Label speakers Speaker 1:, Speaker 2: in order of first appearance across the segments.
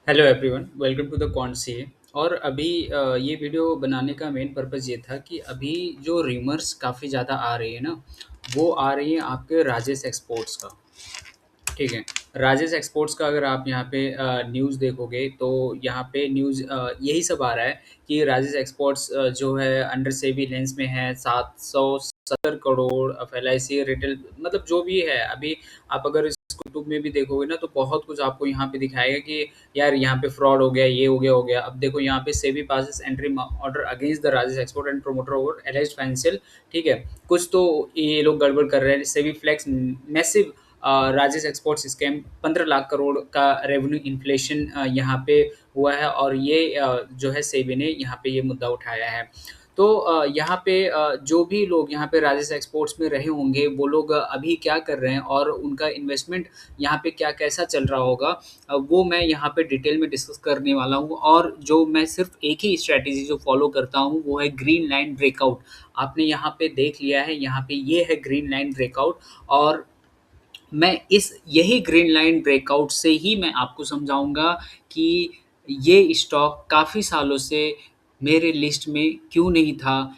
Speaker 1: Hello everyone, welcome to the कॉन्सी। और अभी ये वीडियो बनाने का मेन पर्पस ये था कि अभी जो रीमर्स काफ़ी ज़्यादा आ रही है ना, वो आ रही है आपके राजेश एक्सपोर्ट्स का। ठीक है। राजेश एक्सपोर्ट्स का अगर आप यहाँ पे न्यूज़ देखोगे तो यहाँ पे न्यूज़ यही सब आ रहा है कि राजेश एक्सपोर्ट्स जो है अंडर सेबी लेंस में है 770 करोड़ ऑफ एलआईसी रिटेल, मतलब जो भी है अभी। आप अगर इसको यूट्यूब में भी देखोगे ना तो बहुत कुछ आपको यहाँ पे दिखाएगा कि यार यहाँ पे फ्रॉड हो गया, ये हो गया। अब देखो यहाँ पे SEBI passes entry order against the Rajesh export and promoter over alleged financial. ठीक है। कुछ तो ये लोग गड़बड़ कर रहे हैं। SEBI flags massive Rajesh exports scam, 15 lakh crore का रेवेन्यू इन्फ्लेशन यहाँ पे हुआ है। और ये जो है सेबी ने यहाँ पे ये मुद्दा उठाया है। तो यहाँ पे जो भी लोग यहाँ पे राजेश एक्सपोर्ट्स में रहे होंगे वो लोग अभी क्या कर रहे हैं और उनका इन्वेस्टमेंट यहाँ पे क्या कैसा चल रहा होगा, वो मैं यहाँ पे डिटेल में डिस्कस करने वाला हूँ। और जो मैं सिर्फ एक ही स्ट्रैटेजी जो फॉलो करता हूँ वो है ग्रीन लाइन ब्रेकआउट। आपने यहाँ पे देख लिया है, यहाँ पे ये है ग्रीन लाइन ब्रेकआउट। और मैं इस यही ग्रीन लाइन ब्रेकआउट से ही मैं आपको समझाऊँगा कि ये स्टॉक काफ़ी सालों से मेरे लिस्ट में क्यों नहीं था।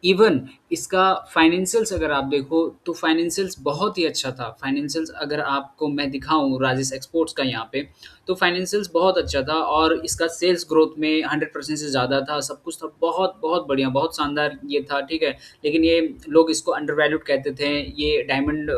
Speaker 1: इवन इसका फाइनेंशियल्स अगर आप देखो तो फाइनेंशियल्स बहुत ही अच्छा था। फाइनेंशियल्स अगर आपको मैं दिखाऊँ राजेश एक्सपोर्ट्स का यहाँ पे, तो फाइनेंशियल्स बहुत अच्छा था और इसका सेल्स ग्रोथ में 100% से ज़्यादा था, सब कुछ था, बहुत बढ़िया, बहुत शानदार ये था, ठीक है। लेकिन ये लोग इसको अंडर वैल्यूड कहते थे, ये डायमंड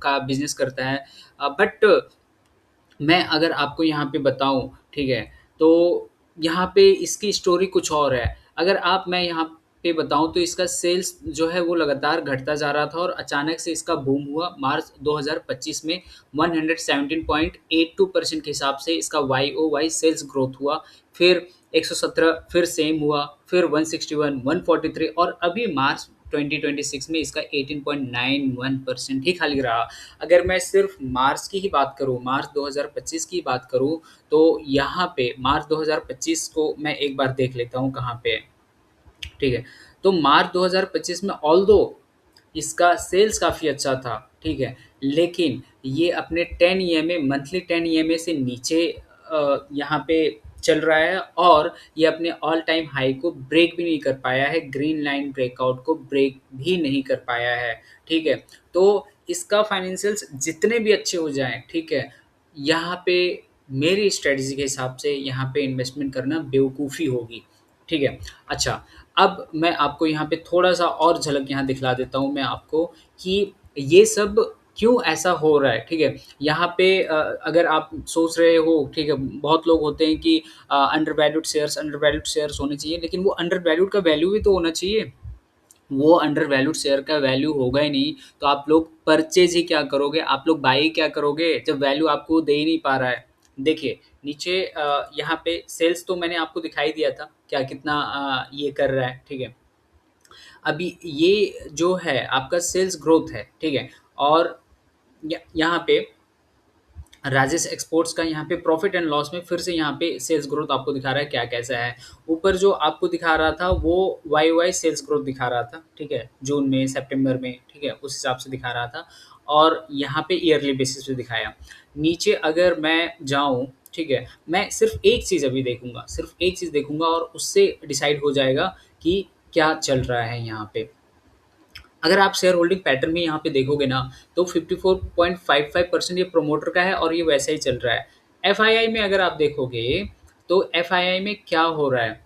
Speaker 1: का बिज़नेस करता है। बट मैं अगर आपको यहाँ पे बताऊँ, ठीक है, तो यहाँ पे इसकी स्टोरी कुछ और है। अगर आप मैं यहाँ पे बताऊँ तो इसका सेल्स जो है वो लगातार घटता जा रहा था और अचानक से इसका बूम हुआ मार्च 2025 में। 117.82% के हिसाब से इसका वाई-ओ-वाई सेल्स ग्रोथ हुआ। फिर 117 फिर सेम हुआ, फिर 161, 143 और अभी मार्च 2026 में इसका 18.91% ही खाली रहा। अगर मैं सिर्फ मार्च की ही बात करूँ, मार्च 2025 की बात करूँ, तो यहाँ पे मार्च 2025 को मैं एक बार देख लेता हूँ कहाँ पे है, ठीक है। तो मार्च 2025 में ऑल्दो इसका सेल्स काफ़ी अच्छा था, ठीक है, लेकिन ये अपने 10 ईएमए मंथली 10 ईएमए से नीचे यहाँ पे चल रहा है और ये अपने ऑल टाइम हाई को ब्रेक भी नहीं कर पाया है, ग्रीन लाइन ब्रेकआउट को ब्रेक भी नहीं कर पाया है, ठीक है। तो इसका फाइनेंशियल्स जितने भी अच्छे हो जाएँ, ठीक है, यहाँ पे मेरी स्ट्रैटेजी के हिसाब से यहाँ पे इन्वेस्टमेंट करना बेवकूफ़ी होगी, ठीक है। अच्छा, अब मैं आपको यहाँ पे थोड़ा-सा और झलक यहाँ दिखला देता हूँ मैं आपको कि ये सब क्यों ऐसा हो रहा है, ठीक है। यहाँ पे अगर आप सोच रहे हो, ठीक है, बहुत लोग होते हैं कि अंडर वैल्यूड शेयर्स होने चाहिए, लेकिन वो अंडर वैल्यूड का वैल्यू भी तो होना चाहिए। वो अंडर वैल्यूड शेयर का वैल्यू होगा ही नहीं, तो आप लोग परचेज़ ही क्या करोगे, आप लोग बाय ही क्या करोगे, जब वैल्यू आपको दे ही नहीं पा रहा है। देखिए, नीचे यहाँ पे सेल्स तो मैंने आपको दिखाई दिया था, क्या कितना ये कर रहा है, ठीक है। अभी ये जो है आपका सेल्स ग्रोथ है, ठीक है। और यहाँ पे राजेश एक्सपोर्ट्स का यहाँ पे प्रॉफ़िट एंड लॉस में फिर से यहाँ पे सेल्स ग्रोथ आपको दिखा रहा है क्या कैसा है। ऊपर जो आपको दिखा रहा था वो वाई-वाई सेल्स ग्रोथ दिखा रहा था, ठीक है? जून में, सितंबर में, ठीक है? उस हिसाब से दिखा रहा था और यहाँ पे ईयरली बेसिस पे दिखाया। नीचे अगर मैं जाऊँ, ठीक है? मैं सिर्फ़ एक चीज़ अभी देखूँगा, सिर्फ़ एक चीज़ देखूँगा और उससे डिसाइड हो जाएगा कि क्या चल रहा है यहाँ पे। अगर आप शेयर होल्डिंग पैटर्न में यहाँ पे देखोगे ना, तो 54.55% ये प्रोमोटर का है और ये वैसा ही चल रहा है। एफआईआई में अगर आप देखोगे, तो एफआईआई में क्या हो रहा है?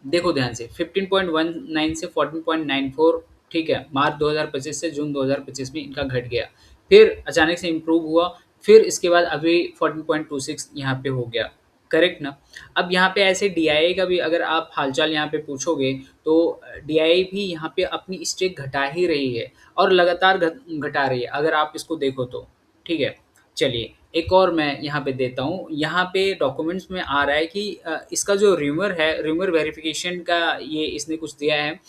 Speaker 1: देखो ध्यान से 15.19 से 14.94, ठीक है, मार्च 2025 से जून 2025 में इनका घट गया। फिर अचानक से इम्प्रूव हुआ, फिर इसके बाद अभी 14.26 यहाँ पे हो गया, करेक्ट ना? अब यहाँ पे ऐसे डीआईआई का भी अगर आप हालचाल यहाँ पे पूछोगे, तो डीआईआई भी यहाँ पे अपनी स्टेक घटा ही रही है और लगातार घटा रही है, अगर आप इसको देखो तो, ठीक है। चलिए, एक और मैं यहाँ पे देता हूँ, यहाँ पे डॉक्यूमेंट्स में आ रहा है कि इसका जो रूमर है, रूमर वेरिफिकेशन का ये इसने कुछ दिया है,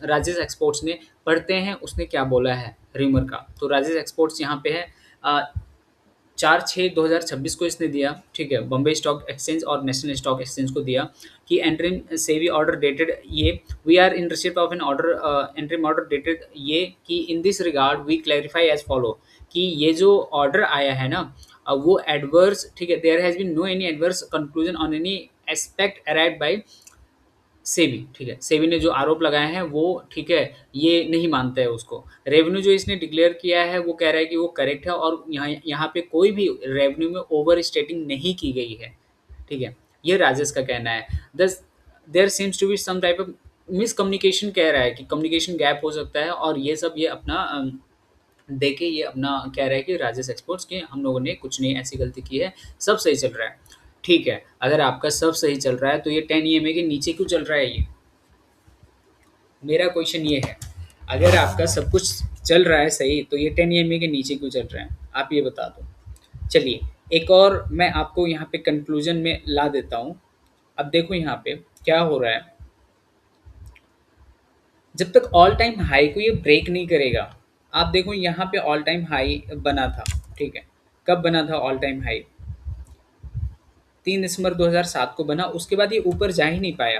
Speaker 1: राजेश एक्सपोर्ट्स ने, पढ़ते हैं उसने क्या बोला है रूमर का। तो राजेश एक्सपोर्ट्स यहाँ पे है, 4/6/2026 को इसने दिया, ठीक है, बॉम्बे स्टॉक एक्सचेंज और नेशनल स्टॉक एक्सचेंज को दिया कि एंट्रीम सेबी ऑर्डर डेटेड ये, we are in receipt of an order, interim order dated ये, कि in this regard we clarify as follow, कि ये जो ऑर्डर आया है ना, वो एडवर्स, ठीक है, there has been no any adverse conclusion on any aspect arrived by SEBI, ठीक है, सेबी ने जो आरोप लगाए हैं वो, ठीक है, ये नहीं मानता है उसको। रेवेन्यू जो इसने डिक्लेयर किया है वो कह रहा है कि वो करेक्ट है और यहाँ यहाँ पे कोई भी रेवेन्यू में ओवर स्टेटिंग नहीं की गई है, ठीक है, ये राजेश का कहना है। Thus there seems to be some type of miscommunication, कह रहा है कि कम्युनिकेशन गैप हो सकता है और ये सब ये अपना देके ये अपना कह रहा है कि राजेश एक्सपोर्ट्स के हम लोगों ने कुछ नहीं ऐसी गलती की है, सब सही चल रहा है। ठीक है, अगर आपका सब सही चल रहा है तो ये 10 ईएमए के नीचे क्यों चल रहा है ये? मेरा क्वेश्चन ये है, अगर आपका सब कुछ चल रहा है सही तो ये 10 ईएमए के नीचे क्यों चल रहा है? आप ये बता दो। चलिए, एक और मैं आपको यहाँ पे कंक्लूजन में ला देता हूँ। अब देखो यहाँ पे क्या हो रहा है, जब तक ऑल टाइम हाई को ये ब्रेक नहीं करेगा, आप देखो यहाँ पे ऑल टाइम हाई बना था, ठीक है, कब बना था ऑल टाइम हाई? 3 दिसंबर 2007 को बना, उसके बाद ये ऊपर जा ही नहीं पाया,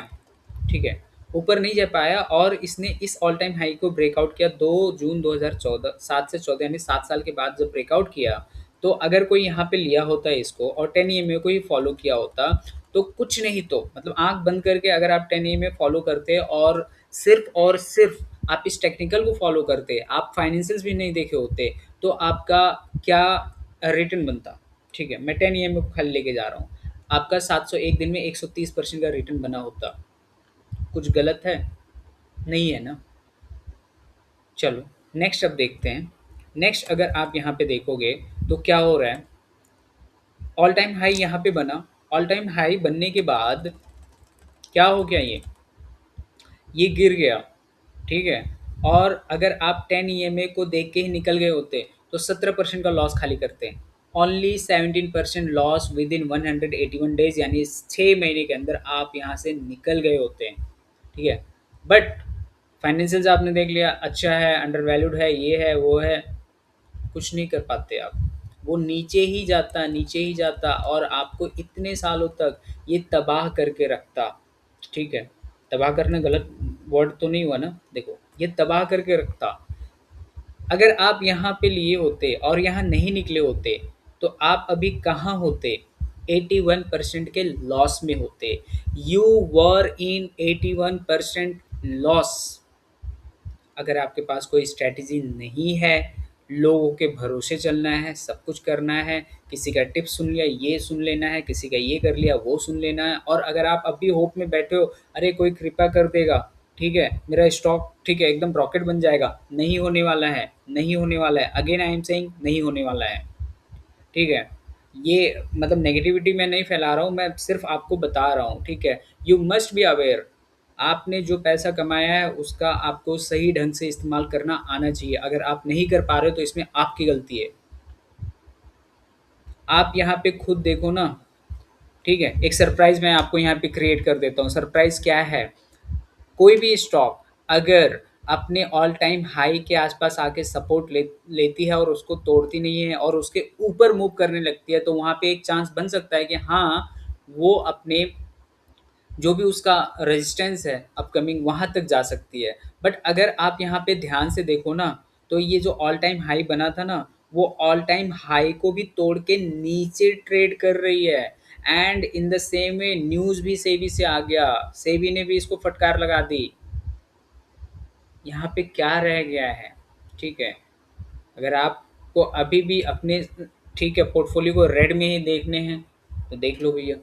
Speaker 1: ठीक है, ऊपर नहीं जा पाया और इसने इस ऑल टाइम हाई को ब्रेकआउट किया 2 जून 2014, 7 से 14 यानी 7 साल के बाद जब ब्रेकआउट किया, तो अगर कोई यहाँ पे लिया होता है इसको और 10 ईएमए को ही फॉलो किया होता, तो कुछ नहीं तो मतलब आंख बंद करके अगर आप 10 ईएमए फॉलो करते और सिर्फ आप इस टेक्निकल को फॉलो करते, आप फाइनेंशियल्स भी नहीं देखे होते, तो आपका क्या रिटर्न बनता? ठीक है, मैं 10 ईएमए को खाली लेके जा रहा हूँ, आपका 701 दिन में 130% का रिटर्न बना होता। कुछ गलत है? नहीं है ना? चलो, नेक्स्ट अब देखते हैं। नेक्स्ट अगर आप यहाँ पे देखोगे तो क्या हो रहा है, ऑल टाइम हाई यहाँ पे बना, ऑल टाइम हाई बनने के बाद क्या हो गया, ये गिर गया, ठीक है, और अगर आप 10 ईएमए को देख के ही निकल गए होते तो 17% का लॉस खाली करते हैं। Only 17% loss with in 181 days, यानी 6 महीने के अंदर आप यहाँ से निकल गए होते हैं, ठीक है। बट फाइनेंशियल्स आपने देख लिया, अच्छा है, अंडर वैल्यूड है, ये है वो है, कुछ नहीं कर पाते आप, वो नीचे ही जाता, नीचे ही जाता और आपको इतने सालों तक ये तबाह करके रखता, ठीक है। तबाह करना गलत वर्ड तो नहीं हुआ ना? देखो, ये तबाह करके रखता। अगर आप यहाँ पे लिए होते और यहाँ नहीं निकले होते तो आप अभी कहाँ होते? 81% के लॉस में होते। You were in 81% loss. अगर आपके पास कोई स्ट्रैटेजी नहीं है, लोगों के भरोसे चलना है, सब कुछ करना है, किसी का टिप्स सुन लिया, ये सुन लेना है, किसी का ये कर लिया, वो सुन लेना है, और अगर आप अभी होप में बैठे हो, अरे कोई कृपा कर देगा, ठीक है, मेरा स्टॉक, ठीक है, एकदम रॉकेट बन जाएगा, नहीं होने वाला है, नहीं होने वाला है, अगेन आई एम सेइंग नहीं होने वाला है, ठीक है। ये मतलब नेगेटिविटी मैं नहीं फैला रहा हूँ, मैं सिर्फ आपको बता रहा हूँ, ठीक है। यू मस्ट बी अवेयर, आपने जो पैसा कमाया है उसका आपको सही ढंग से इस्तेमाल करना आना चाहिए। अगर आप नहीं कर पा रहे हो तो इसमें आपकी गलती है। आप यहाँ पे खुद देखो ना, ठीक है, एक सरप्राइज़ मैं आपको यहाँ पे क्रिएट कर देता हूँ। सरप्राइज़ क्या है? कोई भी स्टॉक अगर अपने ऑल टाइम हाई के आसपास आके सपोर्ट लेती है और उसको तोड़ती नहीं है और उसके ऊपर मूव करने लगती है, तो वहाँ पे एक चांस बन सकता है कि हाँ, वो अपने जो भी उसका रेजिस्टेंस है अपकमिंग वहाँ तक जा सकती है। बट अगर आप यहाँ पे ध्यान से देखो ना, तो ये जो ऑल टाइम हाई बना था ना, वो ऑल टाइम हाई को भी तोड़ के नीचे ट्रेड कर रही है। And in the same way news भी सेबी से आ गया, सेबी ने भी इसको फटकार लगा दी। यहाँ पे क्या रह गया है? ठीक है, अगर आपको अभी भी अपने, ठीक है, पोर्टफोलियो को रेड में ही देखने हैं तो देख लो भैया,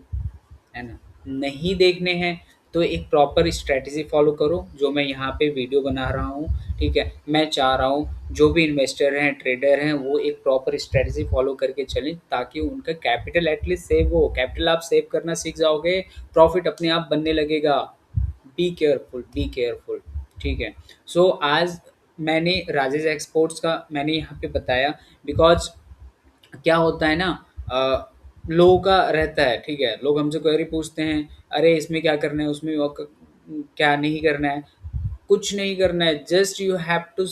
Speaker 1: है ना? नहीं देखने हैं तो एक प्रॉपर स्ट्रैटेजी फॉलो करो, जो मैं यहाँ पे वीडियो बना रहा हूँ, ठीक है। मैं चाह रहा हूँ जो भी इन्वेस्टर हैं, ट्रेडर हैं, वो एक प्रॉपर स्ट्रैटेजी फॉलो करके चलें ताकि उनका कैपिटल एटलीस्ट सेव हो। कैपिटल आप सेव करना सीख जाओगे, प्रॉफिट अपने आप बनने लगेगा। बी केयरफुल, बी केयरफुल, ठीक है। सो आज मैंने राजेश एक्सपोर्ट्स का मैंने यहाँ पे बताया, बिकॉज क्या होता है ना, लोगों का रहता है, ठीक है, लोग हमसे क्वेरी पूछते हैं, अरे इसमें क्या करना है, उसमें क्या नहीं करना है, कुछ नहीं करना है, just you have to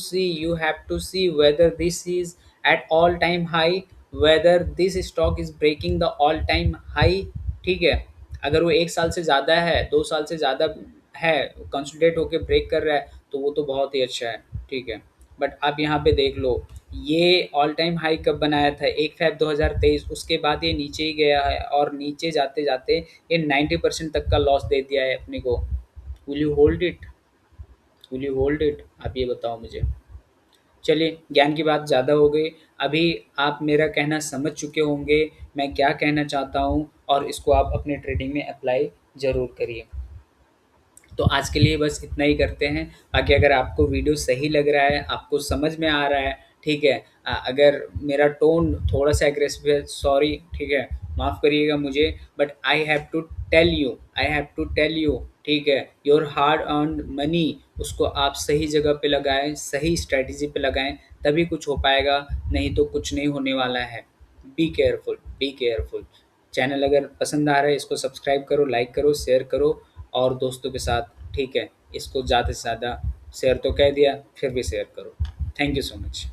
Speaker 1: see whether this is at all time high, whether this stock is breaking the all time high, ठीक है। अगर वो 1 साल से ज़्यादा है, 2 साल से ज़्यादा है, कंसोलिडेट होके ब्रेक कर रहा है, तो वो तो बहुत ही अच्छा है, ठीक है। बट आप यहाँ पे देख लो, ये ऑल टाइम हाई कब बनाया था? 1 फ़ेब 2023, उसके बाद ये नीचे ही गया है और नीचे जाते-जाते ये 90% तक का लॉस दे दिया है अपने को। Will you hold it? Will you hold it? आप ये बताओ मुझे। चलिए, ज्ञान की बात ज़्यादा हो गई। अभी आप मेरा कहना समझ चुके होंगे, मैं क्या कहना चाहता हूँ और इसको आप अपने ट्रेडिंग में अप्लाई ज़रूर करिए। तो आज के लिए बस इतना ही करते हैं। बाकी अगर आपको वीडियो सही लग रहा है, आपको समझ में आ रहा है, ठीक है। अगर मेरा टोन थोड़ा-सा एग्रेसिव है, सॉरी, ठीक है, माफ़ करिएगा मुझे, but I have to tell you, ठीक है, योर हार्ड अर्न्ड मनी उसको आप सही जगह पे लगाएँ, सही स्ट्रैटेजी पे लगाएँ, तभी कुछ हो पाएगा, नहीं तो कुछ नहीं होने वाला है। Be careful, be careful. Channel अगर पसंद आ रहा है, इसको सब्सक्राइब करो, लाइक करो, शेयर करो और दोस्तों के साथ, ठीक है, इसको ज़्यादा से ज़्यादा शेयर तो कह दिया, फिर भी शेयर करो। Thank you so much.